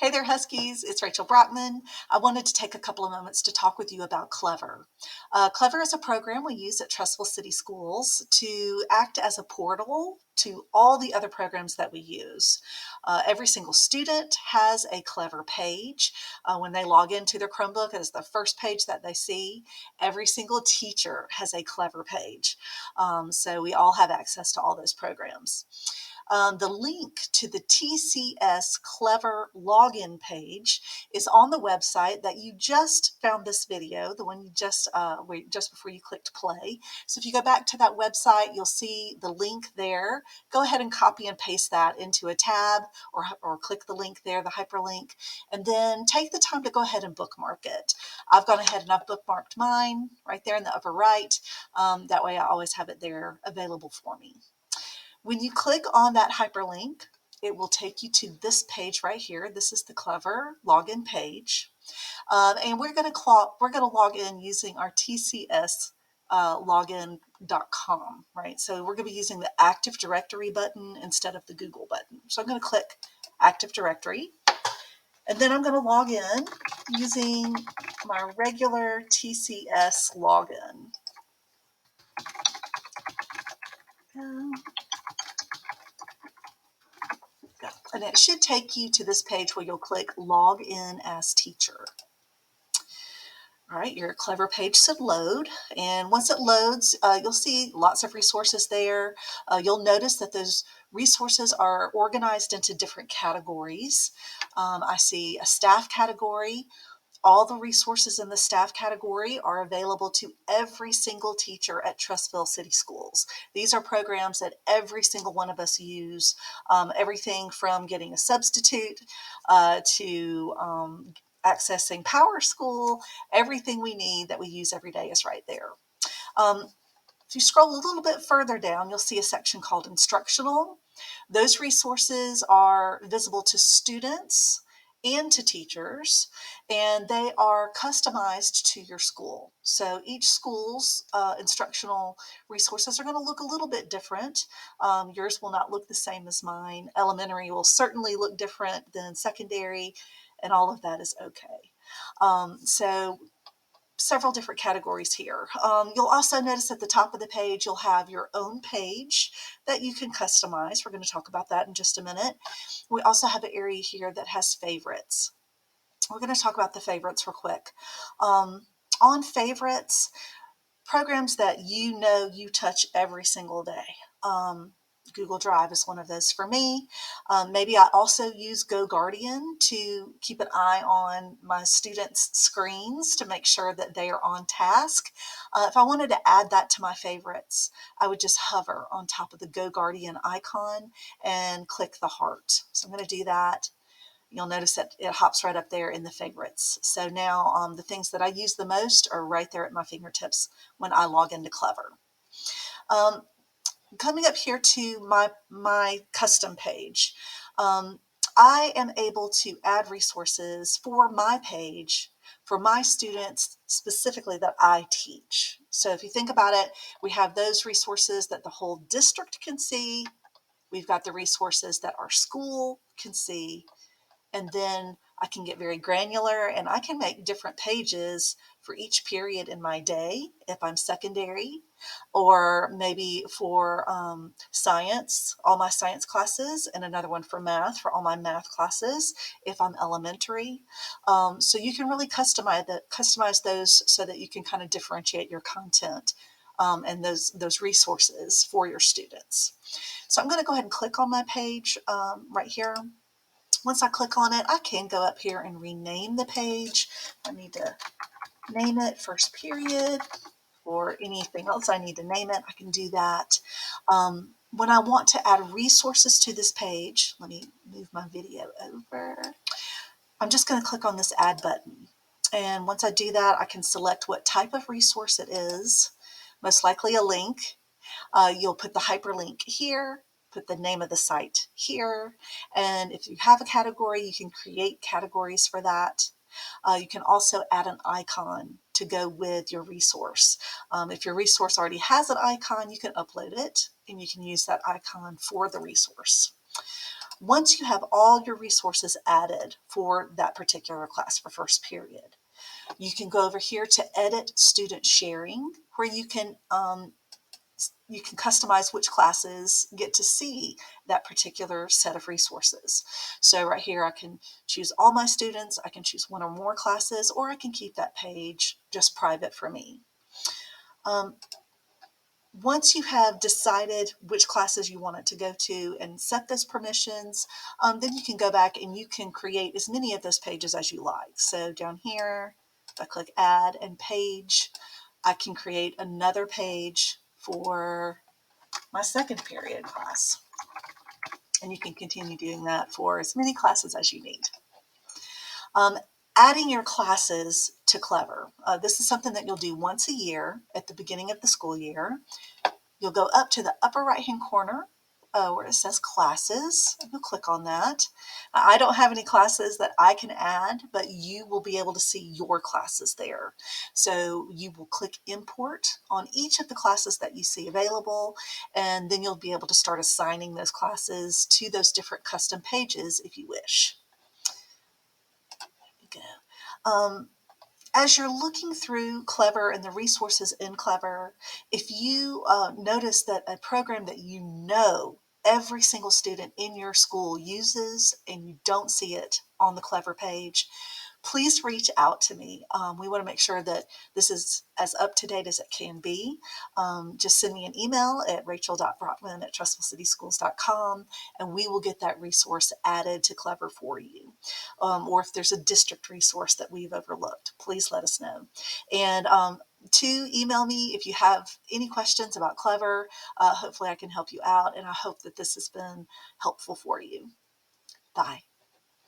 Hey there, Huskies. It's Rachel Brockman. I wanted to take a couple of moments to talk with you about Clever. Clever is a program we use at Trussville City Schools to act as a portal to all the other programs that we use. Every single student has a Clever page. When they log into their Chromebook, it's the first page that they see. Every single teacher has a Clever page. So we all have access to all those programs. The link to the TCS Clever login page is on the website that you just found this video, the one you just before you clicked play. So if you go back to that website, you'll see the link there. Go ahead and copy and paste that into a tab or click the link there, the hyperlink, and then take the time to go ahead and bookmark it. I've gone ahead and I've bookmarked mine right there in the upper right. That way I always have it there available for me. When you click on that hyperlink, it will take you to this page right here. This is the Clever login page. And we're going to log in using our TCS login.com, right? So we're going to be using the Active Directory button instead of the Google button. So I'm going to click Active Directory. And then I'm going to log in using my regular TCS login. And it should take you to this page where you'll click Log in as Teacher. All right, your Clever page should load, and once it loads, you'll see lots of resources there. You'll notice that those resources are organized into different categories. I see a staff category. All the resources in the staff category are available to every single teacher at Trussville City Schools. These are programs that every single one of us use, everything from getting a substitute to accessing Power School. Everything we need that we use every day is right there. If you scroll a little bit further down, you'll see a section called Instructional. Those resources are visible to students and to teachers, and they are customized to your school. So each school's instructional resources are going to look a little bit different. Yours will not look the same as mine. Elementary will certainly look different than secondary, and all of that is okay. So several different categories here. You'll also notice at the top of the page, you'll have your own page that you can customize. We're going to talk about that in just a minute. We also have an area here that has favorites. We're going to talk about the favorites real quick. On favorites, programs that you know you touch every single day. Google Drive is one of those for me. Maybe I also use GoGuardian to keep an eye on my students' screens to make sure that they are on task. If I wanted to add that to my favorites, I would just hover on top of the GoGuardian icon and click the heart. So I'm going to do that. You'll notice that it hops right up there in the favorites. So now the things that I use the most are right there at my fingertips when I log into Clever. Coming up here to my custom page, I am able to add resources for my page for my students specifically that I teach. So if you think about it, we have those resources that the whole district can see. We've got the resources that our school can see. And then I can get very granular and I can make different pages for each period in my day if I'm secondary, or maybe for science, all my science classes, and another one for math for all my math classes if I'm elementary. So you can really customize those so that you can kind of differentiate your content and those resources for your students. So I'm going to go ahead and click on my page right here. Once I click on it, I can go up here and rename the page. I need to name it first period, or anything else I need to name it, I can do that. When I want to add resources to this page, let me move my video over. I'm just going to click on this add button. And once I do that, I can select what type of resource it is, most likely a link. You'll put the hyperlink here, put the name of the site here, and if you have a category, you can create categories for that. You can also add an icon to go with your resource. If your resource already has an icon, you can upload it and you can use that icon for the resource. Once you have all your resources added for that particular class for first period, you can go over here to edit student sharing, where you can customize which classes get to see that particular set of resources. So right here, I can choose all my students, I can choose one or more classes, or I can keep that page just private for me. Once you have decided which classes you want it to go to and set those permissions, then you can go back and you can create as many of those pages as you like. So down here, if I click Add and Page, I can create another page for my second period class. And you can continue doing that for as many classes as you need. Adding your classes to Clever. This is something that you'll do once a year at the beginning of the school year. You'll go up to the upper right-hand corner where it says Classes, and you'll click on that. I don't have any classes that I can add, but you will be able to see your classes there. So you will click Import on each of the classes that you see available, and then you'll be able to start assigning those classes to those different custom pages if you wish. There you go. As you're looking through Clever and the resources in Clever, if you notice that a program that you know every single student in your school uses and you don't see it on the Clever page, please reach out to me. We want to make sure that this is as up to date as it can be. Just send me an email at rachel.brockman@trussvillecityschools.com, and we will get that resource added to Clever for you. Or if there's a district resource that we've overlooked, please let us know. And to email me if you have any questions about Clever. Hopefully I can help you out, and I hope that this has been helpful for you. Bye.